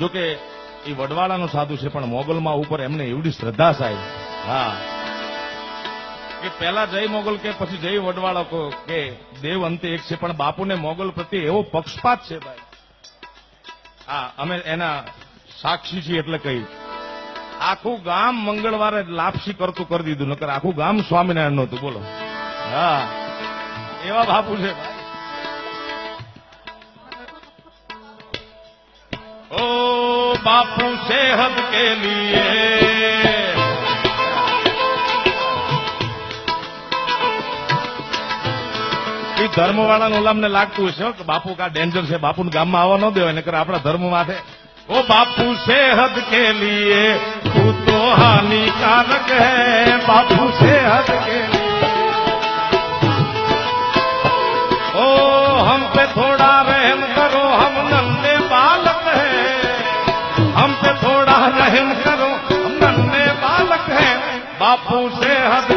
જોકે એ વડવાળાનો સાધુ છે, પણ મોગલમાં ઉપર એમને એવડી શ્રદ્ધા સાહેબ, હા, કે પેલા જય મોગલ કે પછી જય વડવાળા કે દેવ અંતે એક છે, પણ બાપુને મોગલ પ્રત્યે એવો પક્ષપાત છે ભાઈ. હા, અમે એના સાક્ષી છીએ એટલે કહી, આખું ગામ મંગળવારે લાપસી કરતું કરી દીધું, નકર આખું ગામ સ્વામિનારાયણ નહોતું, બોલો. હા, એવા બાપુ છે ભાઈ. ओ बापू सेहत के लिए धर्म वाला ओला ने लागतु है कि बापू का डेंजर है, बापू गाम में आवा न देवाय, नकर आपड़ा धर्म माथे। ओ बापू सेहत के लिए तू तो हानिकारक है, बापू सेहत के लिए। ओ हम पे थोड़ा रहम करो, हम नन्हे बालक हैं, हम पे थोड़ा रहम करो, हम नन्हे बालक हैं, बापू सेहत